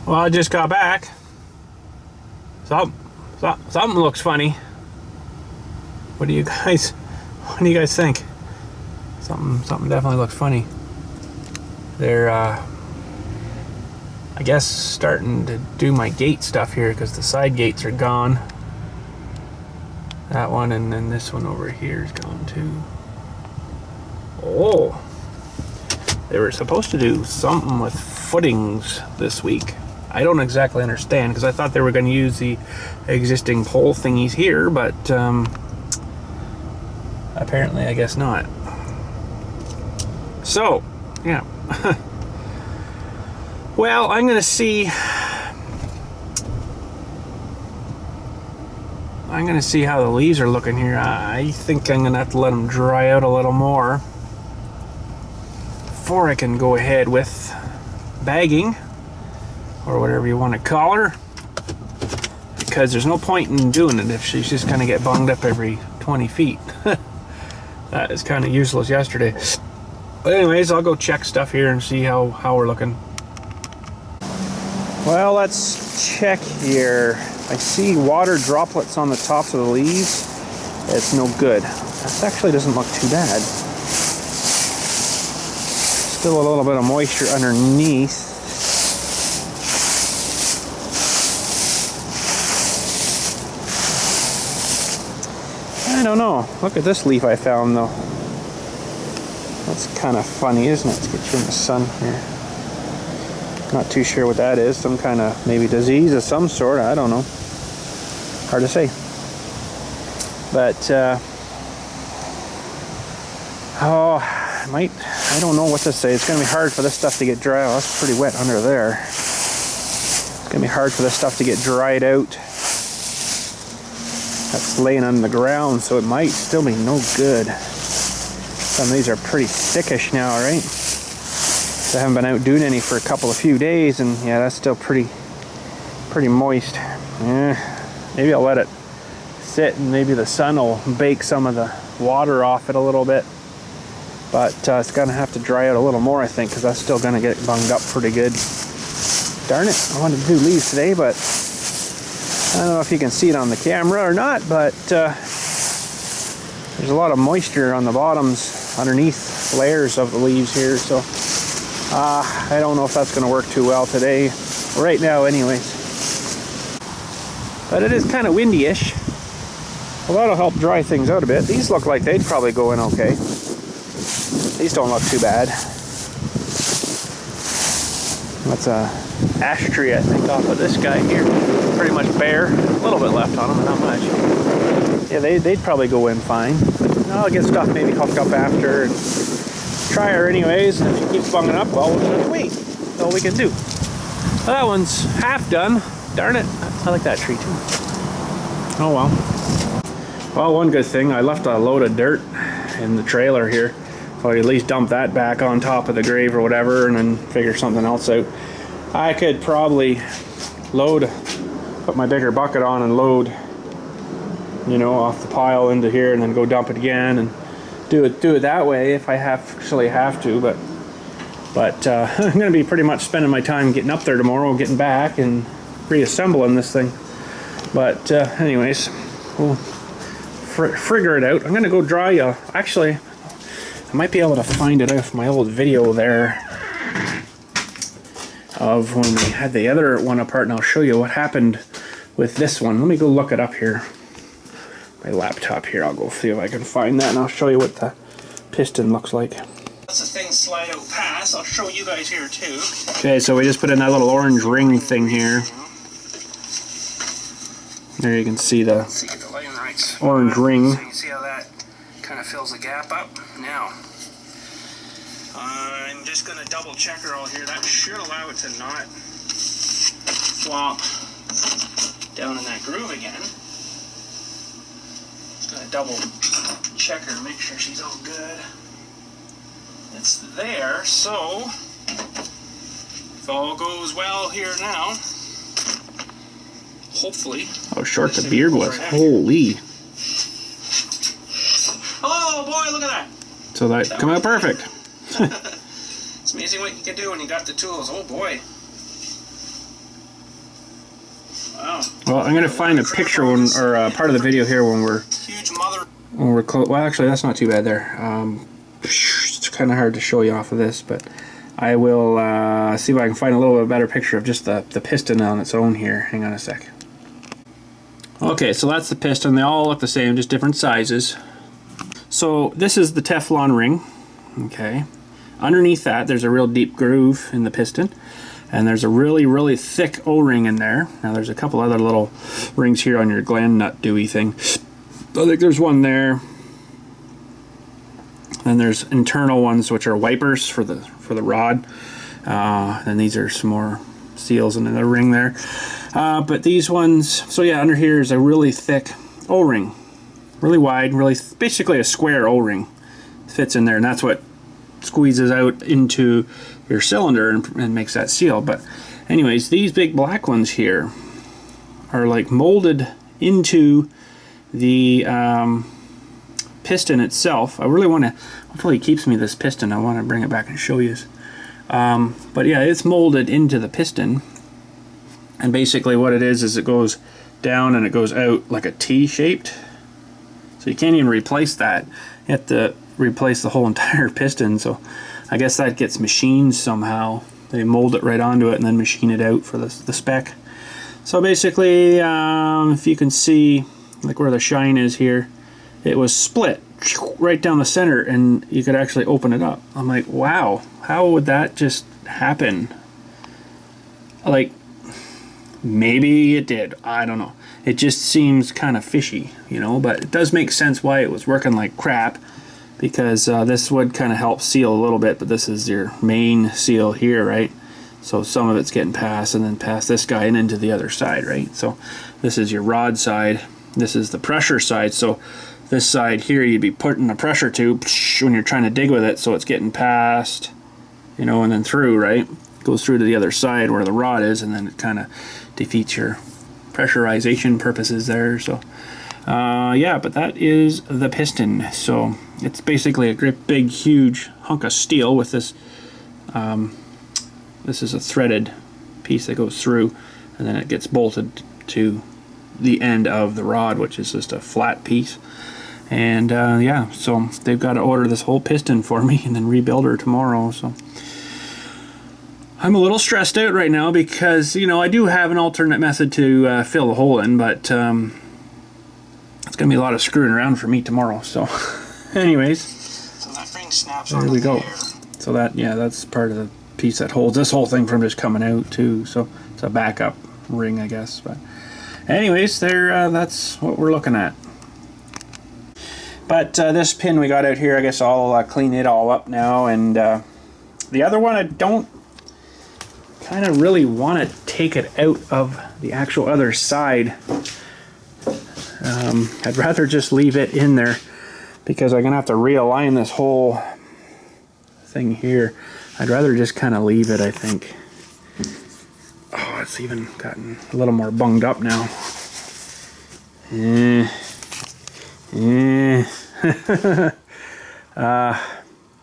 Well, I just got back. Something looks funny. What do you guys think? Something definitely looks funny. They're I guess starting to do my gate stuff here because the side gates are gone. That one, and then this one over here is gone too. Oh, they were supposed to do something with footings this week. I don't exactly understand because I thought they were going to use the existing pole thingies here, but apparently I guess not. So, yeah. Well, I'm going to see how the leaves are looking here. I think I'm going to have to let them dry out a little more before I can go ahead with bagging, or whatever you want to call her, because there's no point in doing it if she's just going to get bunged up every 20 feet. That is kind of useless yesterday. But anyways, I'll go check stuff here and see how we're looking. Well, let's check here. I see water droplets on the tops of the leaves. It's no good. That actually doesn't look too bad. Still a little bit of moisture underneath. I don't know. Look at this leaf I found though. That's kind of funny, isn't it? Let's get you in the sun here. Not too sure what that is. Some kind of maybe disease of some sort. I don't know. Hard to say. But I don't know what to say. It's going to be hard for this stuff to get dry. Oh, that's pretty wet under there. It's going to be hard for this stuff to get dried out. That's laying on the ground, so it might still be no good. Some of these are pretty thickish now, right? So I haven't been out doing any for a few days, and yeah, that's still pretty moist. Maybe I'll let it sit, and maybe the sun will bake some of the water off it a little bit. But it's gonna have to dry out a little more, I think, because that's still gonna get bunged up pretty good. Darn it! I wanted to do leaves today, but I don't know if you can see it on the camera or not, but there's a lot of moisture on the bottoms underneath layers of the leaves here, so I don't know if that's going to work too well today, right now anyways. But it is kind of windy-ish. Well, that'll help dry things out a bit. These look like they'd probably go in okay. These don't look too bad. That's a ash tree, I think, off of this guy here. Pretty much bare. A little bit left on them, but not much. Yeah, they'd probably go in fine. But I'll get stuff maybe hooked up after and try her anyways. And if she keeps bunging up, well, we'll just have to wait. That's all we can do. Well, that one's half done. Darn it. I like that tree too. Oh well. Well, one good thing, I left a load of dirt in the trailer here. So I could at least dump that back on top of the grave or whatever, and then figure something else out. I could probably put my bigger bucket on and load, you know, off the pile into here, and then go dump it again and do it that way if I actually have to. But I'm going to be pretty much spending my time getting up there tomorrow, getting back and reassembling this thing. But anyways, we'll figure it out. I'm going to go dry. Actually, I might be able to find it off my old video there of when we had the other one apart, and I'll show you what happened with this one. Let me go look it up here. My laptop here. I'll go see if I can find that, and I'll show you what the piston looks like. That's the thing slide out past. I'll show you guys here too. Okay, so we just put in that little orange ring thing here. There you can see the orange ring. So you see how that kind of fills the gap up. Now, I'm just going to double check her all here. That should allow it to not flop down in that groove again. Just going to double check her, make sure she's all good. It's there, so if all goes well here now, hopefully. How short the beard was. Holy. Oh boy, look at that. So that come out perfect. It's amazing what you can do when you got the tools. Oh boy. Well, I'm gonna find a picture when, or part of the video here when we're close. Well, actually, that's not too bad there. It's kind of hard to show you off of this, but I will see if I can find a little bit better picture of just the piston on its own here. Hang on a sec. Okay, so that's the piston. They all look the same, just different sizes. So this is the Teflon ring. Okay, underneath that there's a real deep groove in the piston, and there's a really thick O-ring in there. Now there's a couple other little rings here on your gland nut dewy thing. I think there's one there. And there's internal ones which are wipers for the rod. And these are some more seals in the ring there. But these ones, so yeah, under here is a really thick O-ring, really wide, basically a square O-ring fits in there, and that's what squeezes out into your cylinder and makes that seal. But anyways, these big black ones here are like molded into the piston itself. I really want to, hopefully he keeps me this piston. I want to bring it back and show you. But yeah, it's molded into the piston, and basically what it is it goes down and it goes out like a T-shaped. So you can't even replace that. You have to replace the whole entire piston. So I guess that gets machined somehow. They mold it right onto it and then machine it out for the spec. So basically, if you can see like where the shine is here, it was split right down the center, and you could actually open it up. I'm like, wow, how would that just happen? Like, maybe it did, I don't know. It just seems kind of fishy, you know, but it does make sense why it was working like crap, because this would kind of help seal a little bit, but this is your main seal here, right? So some of it's getting past and then past this guy and into the other side, right? So this is your rod side, this is the pressure side. So this side here you'd be putting a pressure tube when you're trying to dig with it, so it's getting past, you know, and then through, right? Goes through to the other side where the rod is, and then it kind of defeats your pressurization purposes there. So yeah, but that is the piston. So it's basically a great big huge hunk of steel with this this is a threaded piece that goes through, and then it gets bolted to the end of the rod, which is just a flat piece. And yeah, so they've got to order this whole piston for me and then rebuild her tomorrow. So I'm a little stressed out right now because, you know, I do have an alternate method to fill the hole in, but it's going to be a lot of screwing around for me tomorrow. So anyways, so that ring snaps there we go. So that, yeah, that's part of the piece that holds this whole thing from just coming out too. So it's a backup ring, I guess. But anyways, there, that's what we're looking at. But this pin we got out here, I guess I'll clean it all up now. And the other one, I don't kind of really want to take it out of the actual other side. I'd rather just leave it in there because I'm going to have to realign this whole thing here. I'd rather just kind of leave it, I think. Oh, it's even gotten a little more bunged up now.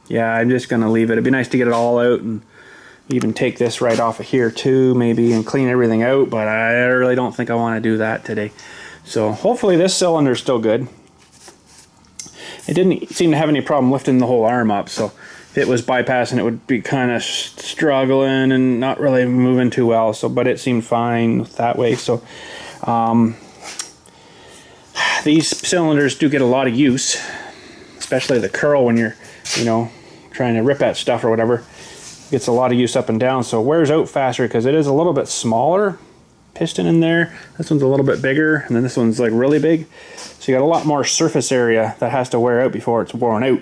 Yeah, I'm just gonna leave it. It'd be nice to get it all out and even take this right off of here too, maybe, and clean everything out, but I really don't think I want to do that today. So hopefully this cylinder's still good. It didn't seem to have any problem lifting the whole arm up, so if it was bypassing, it would be kind of struggling and not really moving too well. So, but it seemed fine that way. So these cylinders do get a lot of use, especially the curl when you're, you know, trying to rip at stuff or whatever. It gets a lot of use up and down, so it wears out faster because it is a little bit smaller piston in there. This one's a little bit bigger, and then this one's like really big. So you got a lot more surface area that has to wear out before it's worn out,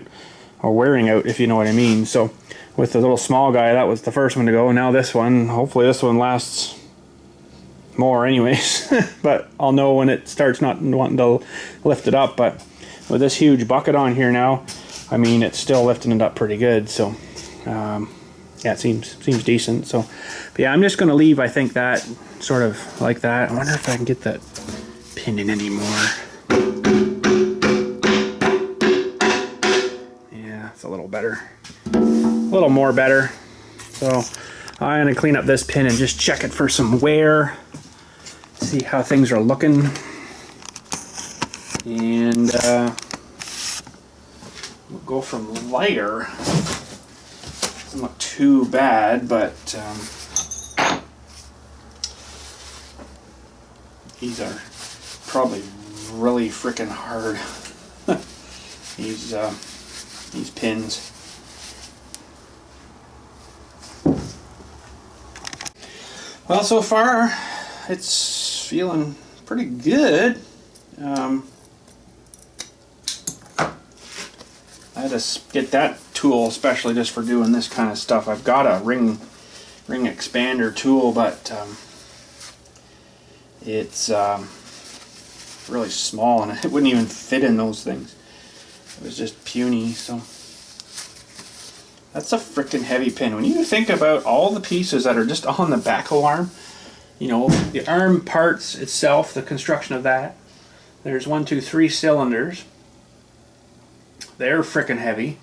or wearing out, if you know what I mean. So with the little small guy, that was the first one to go. Now this one, hopefully this one lasts more anyways. But I'll know when it starts not wanting to lift it up. But with this huge bucket on here now, I mean, it's still lifting it up pretty good. So yeah, it seems decent. So but yeah, I'm just going to leave, I think, that sort of like that. I wonder if I can get that pin in anymore. Yeah, it's a little better, a little more better. So I'm going to clean up this pin and just check it for some wear. see how things are looking. And we'll go from lighter. Doesn't look too bad, but these are probably really freaking hard. These pins. Well, so far it's feeling pretty good. I had to get that tool especially just for doing this kind of stuff. I've got a ring expander tool, but it's really small and it wouldn't even fit in those things. It was just puny, so that's a freaking heavy pin. When you think about all the pieces that are just on the backhoe arm, you know, the arm parts itself, the construction of that, there's 1, 2, 3 cylinders. They're freaking heavy.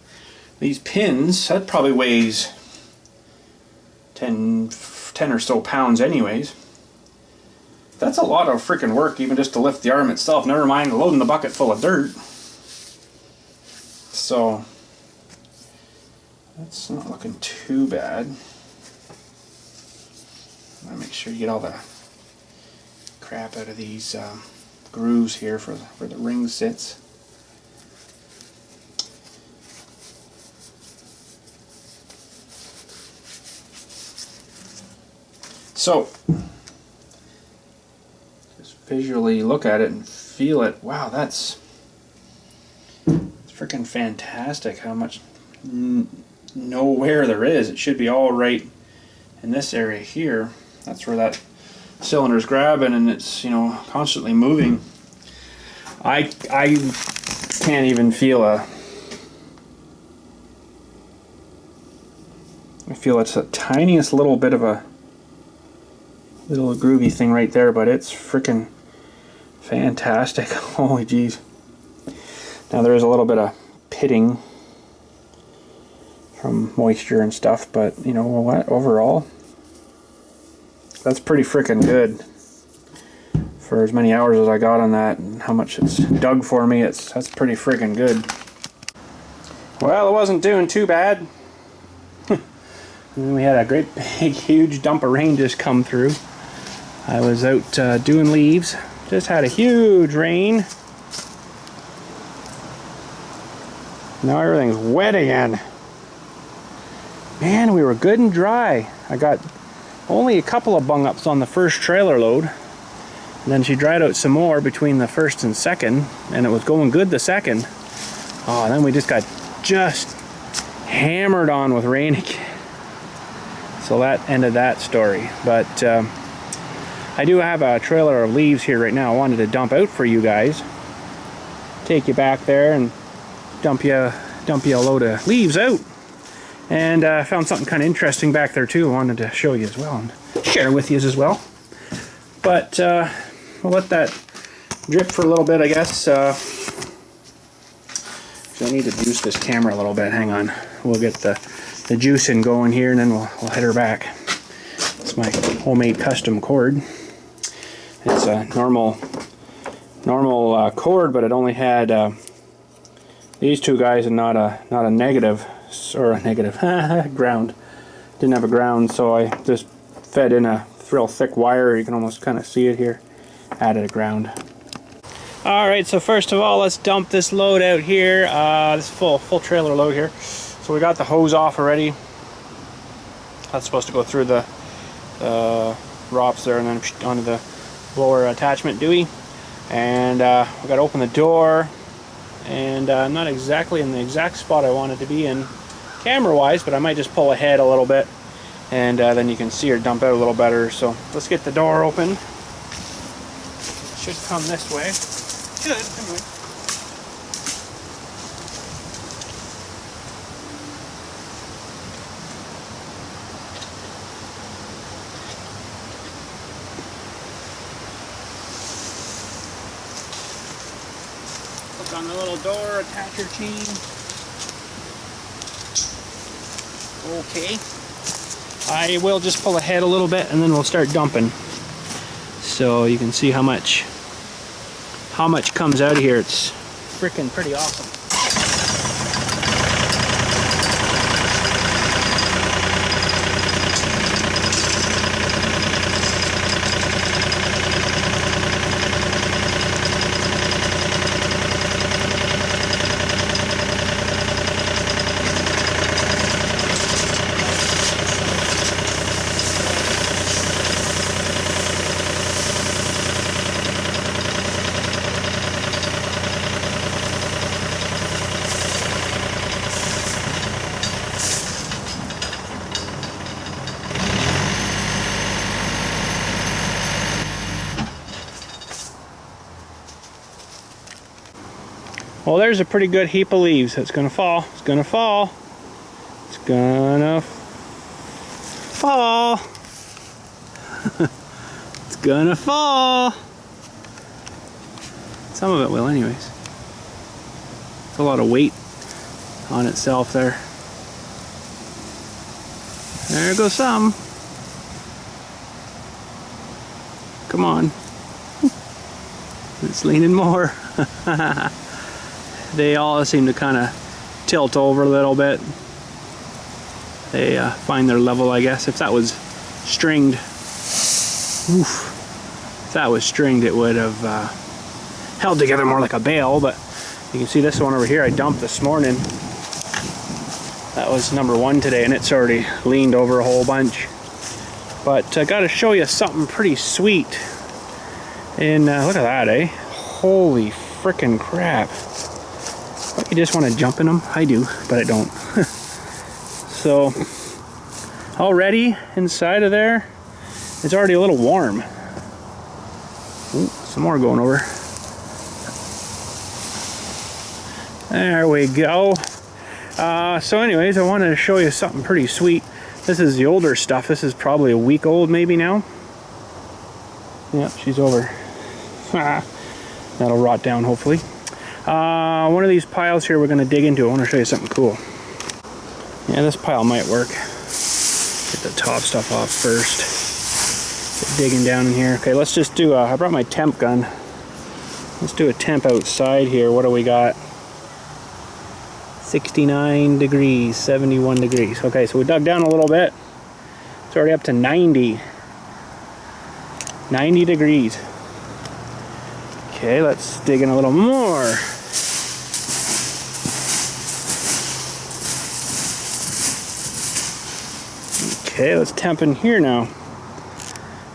These pins, that probably weighs 10 or so pounds anyways. That's a lot of freaking work even just to lift the arm itself, never mind loading the bucket full of dirt. So that's not looking too bad. I want to make sure you get all the crap out of these grooves here for where the ring sits. So just visually look at it and feel it. Wow, it's freaking fantastic how much nowhere there is. It should be all right in this area here. That's where that cylinder's grabbing and it's, you know, constantly moving. I can't even feel I feel it's the tiniest little bit of a little groovy thing right there, but it's freaking fantastic. Holy jeez. Now there is a little bit of pitting from moisture and stuff, but you know what, overall that's pretty freaking good for as many hours as I got on that and how much it's dug for me. That's pretty freaking good. Well, it wasn't doing too bad. And then we had a great big huge dump of rain just come through. I was out doing leaves, just had a huge rain. Now everything's wet again. Man, we were good and dry. I got only a couple of bung ups on the first trailer load. And then she dried out some more between the first and second, and it was going good the second. Oh, and then we just got hammered on with rain again. So that ended that story. But I do have a trailer of leaves here right now I wanted to dump out for you guys. Take you back there and dump you a load of leaves out. And I found something kind of interesting back there too I wanted to show you as well and share with you as well. But we'll let that drip for a little bit, I guess. So I need to juice this camera a little bit. Hang on. We'll get the juicing going here and then we'll head her back. It's my homemade custom cord. It's a normal cord, but it only had these two guys and not a negative or a negative ground. Didn't have a ground, so I just fed in a real thick wire. You can almost kind of see it here. Added a ground. All right, so first of all, let's dump this load out here. This full trailer load here. So we got the hose off already. That's supposed to go through the ROPS there and then onto the blower attachment Dewey. And we got to open the door. And I'm not exactly in the exact spot I wanted to be in camera-wise, but I might just pull ahead a little bit, and then you can see her dump out a little better. So let's get the door open. Should come this way. Should, anyway. Hook on the little door, attach your chain. Okay. I will just pull ahead a little bit and then we'll start dumping. So you can see how much comes out of here. It's freaking pretty awesome. Well, there's a pretty good heap of leaves. It's gonna fall. It's gonna fall. It's gonna fall. It's gonna fall. Some of it will, anyways. It's a lot of weight on itself there. There goes some. Come on. It's leaning more. They all seem to kind of tilt over a little bit. They find their level, I guess. If that was stringed, if that was stringed, it would have held together more like a bale. But you can see this one over here I dumped this morning. That was number 1 today, and it's already leaned over a whole bunch. But I got to show you something pretty sweet. And look at that, eh? Holy frickin' crap. Don't you just want to jump in them? I do, but I don't. So, already inside of there, it's already a little warm. Ooh, some more going over. There we go. So anyways, I wanted to show you something pretty sweet. This is the older stuff. This is probably a week old maybe now. Yep, she's over. That'll rot down hopefully. One of these piles here we're going to dig into. I want to show you something cool. Yeah, this pile might work. Get the top stuff off first. Get digging down in here. Okay, let's just do I brought my temp gun. Let's do a temp outside here. What do we got? 69 degrees, 71 degrees. Okay, so we dug down a little bit. It's already up to 90 degrees. Okay, let's dig in a little more. Okay, let's temp in here now.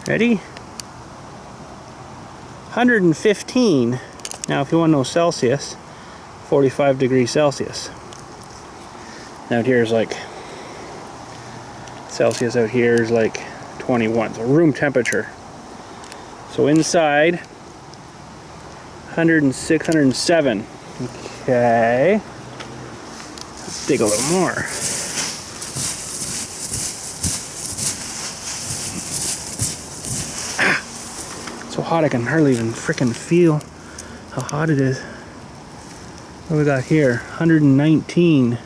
Ready? 115. Now, if you want to know Celsius, 45 degrees Celsius. Out here is like Celsius. Out here is like 21. So room temperature. So inside, 106, 107. Okay. Let's dig a little more. So hot I can hardly even frickin' feel how hot it is. What do we got here? 119.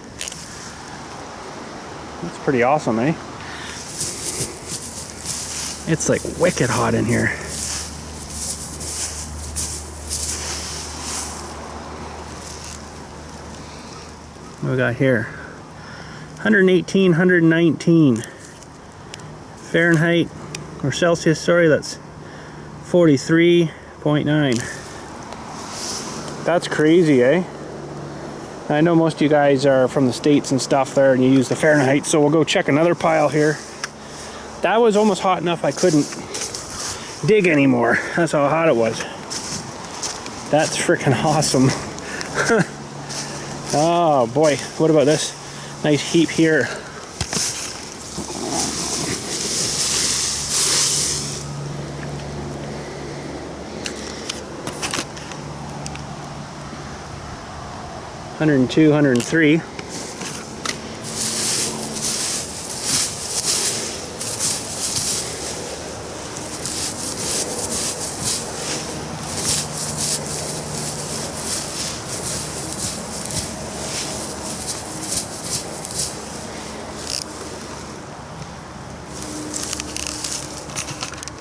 That's pretty awesome, eh? It's like wicked hot in here. What do we got here? 118, 119. Fahrenheit, or Celsius, sorry, that's 43.9. That's crazy, eh? I know most of you guys are from the States and stuff there and you use the Fahrenheit, so we'll go check another pile here. That was almost hot enough I couldn't dig anymore. That's how hot it was. That's freaking awesome. Oh boy, what about this nice heap here? $102, $103.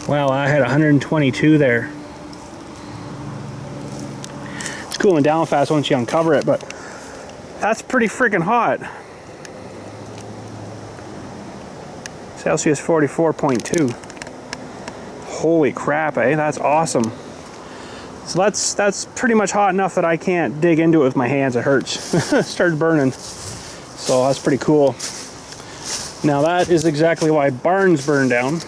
Wow, I had 122 there. It's cooling down fast once you uncover it, but that's pretty freaking hot. Celsius 44.2. Holy crap, eh? That's awesome. So that's pretty much hot enough that I can't dig into it with my hands. It hurts. It started burning. So that's pretty cool. Now that is exactly why barns burn down.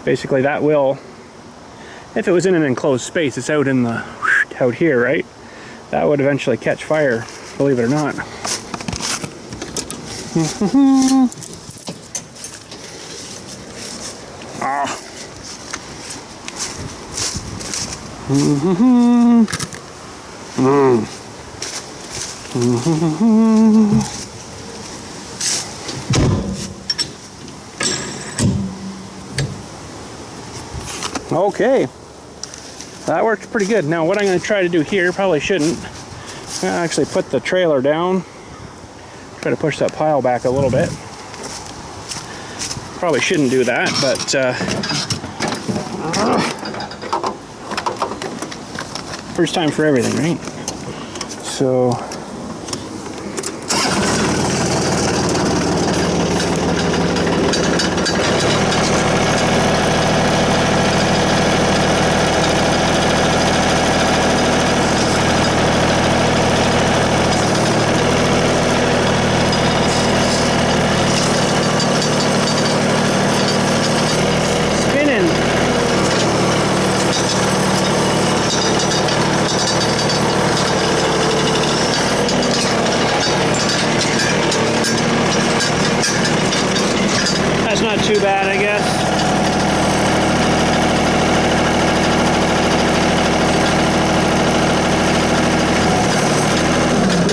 Basically that will, if it was in an enclosed space, it's out in the, out here, right? That would eventually catch fire, believe it or not. Ah. Okay, that worked pretty good. Now what I'm going to try to do here, probably shouldn't, I'm going to actually put the trailer down, try to push that pile back a little bit. Probably shouldn't do that, but first time for everything, right? So not too bad, I guess.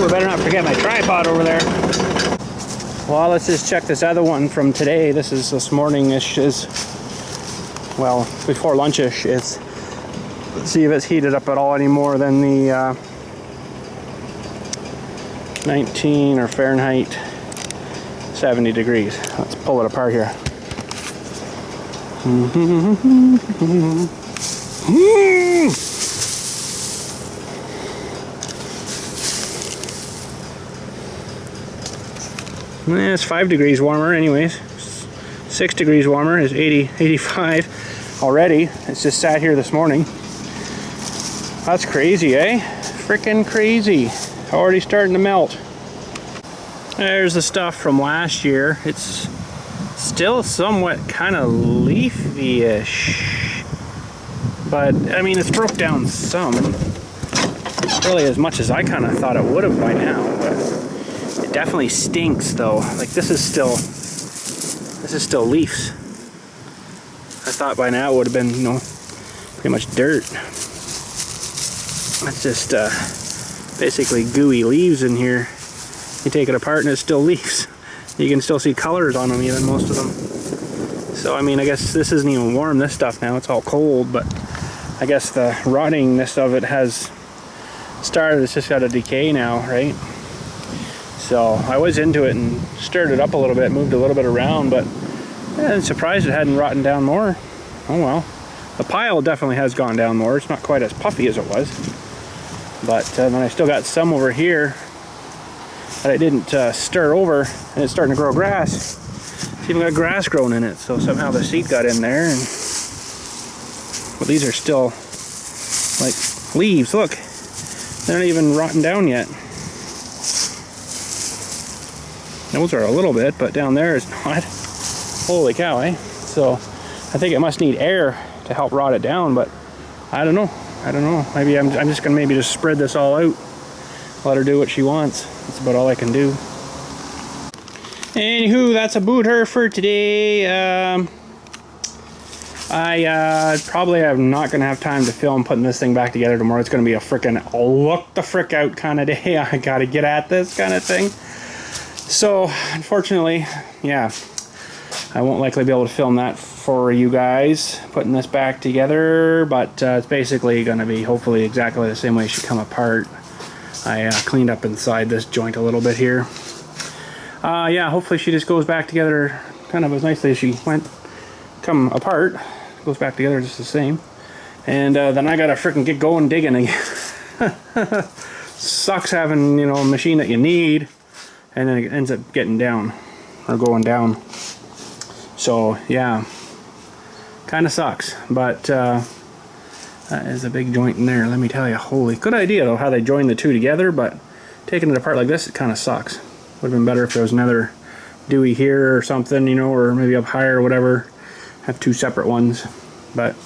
Ooh, I better not forget my tripod over there. Well, let's just check this other one from today. This is this morning-ish, is, well, before lunch-ish. Let's see if it's heated up at all any more than the 19 or Fahrenheit 70 degrees. Let's pull it apart here. It's 5 degrees warmer anyways. 6 degrees warmer is 85 already. It's just sat here this morning. That's crazy, eh? Freaking crazy. Already starting to melt. There's the stuff from last year. It's still somewhat kind of leafy-ish, but I mean it's broke down some. Really as much as I kind of thought it would have by now, but it definitely stinks though. Like this is still leaves. I thought by now it would have been, you know, pretty much dirt. It's just basically gooey leaves in here. You take it apart and it's still leaves. You can still see colors on them, even most of them. So I mean, I guess this isn't even warm, this stuff now, it's all cold, but I guess the rottingness of it has started. It's just got to decay now, right? So I was into it and stirred it up a little bit, moved a little bit around, but yeah, I'm surprised it hadn't rotten down more. Oh well. The pile definitely has gone down more. It's not quite as puffy as it was. But then I still got some over here that I didn't stir over, and it's starting to grow grass. It's even got grass growing in it, so somehow the seed got in there. And well, these are still like leaves. Look, they're not even rotten down yet. Those are a little bit, but down there is not. Holy cow, eh? So I think it must need air to help rot it down, but I don't know. Maybe I'm just gonna just spread this all out. Let her do what she wants. That's about all I can do. Anywho, that's about her for today. I probably am not going to have time to film putting this thing back together tomorrow. It's going to be a freaking look the frick out kind of day. I got to get at this kind of thing. So, unfortunately, yeah, I won't likely be able to film that for you guys, putting this back together, but it's basically going to be hopefully exactly the same way it should come apart. I cleaned up inside this joint a little bit here. Yeah, hopefully she just goes back together kind of as nicely as she come apart. goes back together just the same. And then I gotta freaking get going digging again. Sucks having, you know, a machine that you need and then it ends up getting down or going down. So yeah, kind of sucks. But that is a big joint in there, let me tell you. Holy, good idea though how they joined the two together, but taking it apart like this, it kind of sucks. Would have been better if there was another Dewey here or something, you know, or maybe up higher or whatever. Have two separate ones, but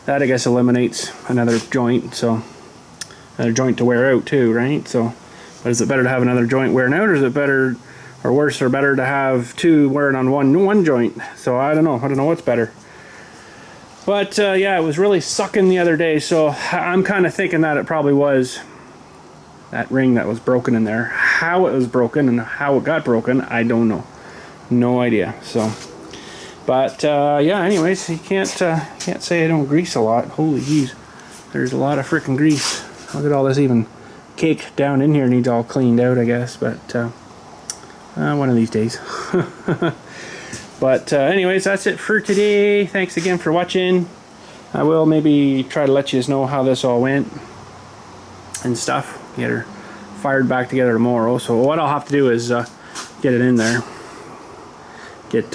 that I guess eliminates another joint, so another joint to wear out too, right? So, but is it better to have another joint wearing out, or is it better, or worse, or better to have two wearing on one joint? So I don't know what's better. But yeah, it was really sucking the other day, so I'm kind of thinking that it probably was that ring that was broken in there. How it was broken and how it got broken, I don't know. No idea. So, but yeah, anyways, you can't say I don't grease a lot. Holy jeez, there's a lot of freaking grease. Look at all this, even cake down in here needs all cleaned out, I guess, but one of these days. But anyways, that's it for today. Thanks again for watching. I will maybe try to let you know how this all went and stuff. Get her fired back together tomorrow. So what I'll have to do is get it in there. Get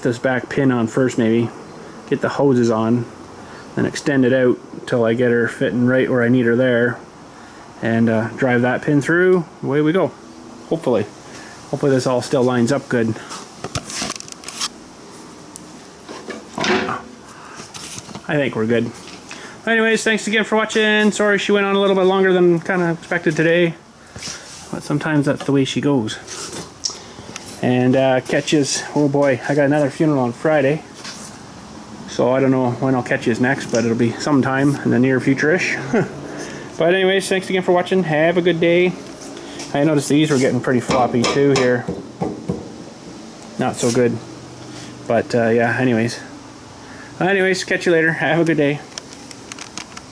this back pin on first, maybe. Get the hoses on. Then extend it out until I get her fitting right where I need her there. And drive that pin through. Away we go. Hopefully. Hopefully this all still lines up good. I think we're good. Anyways, thanks again for watching. Sorry she went on a little bit longer than kind of expected today. But sometimes that's the way she goes. And catches, oh boy, I got another funeral on Friday. So I don't know when I'll catch you next, but it'll be sometime in the near future-ish. But anyways, thanks again for watching. Have a good day. I noticed these were getting pretty floppy too here. Not so good. But yeah, anyways, catch you later. Have a good day.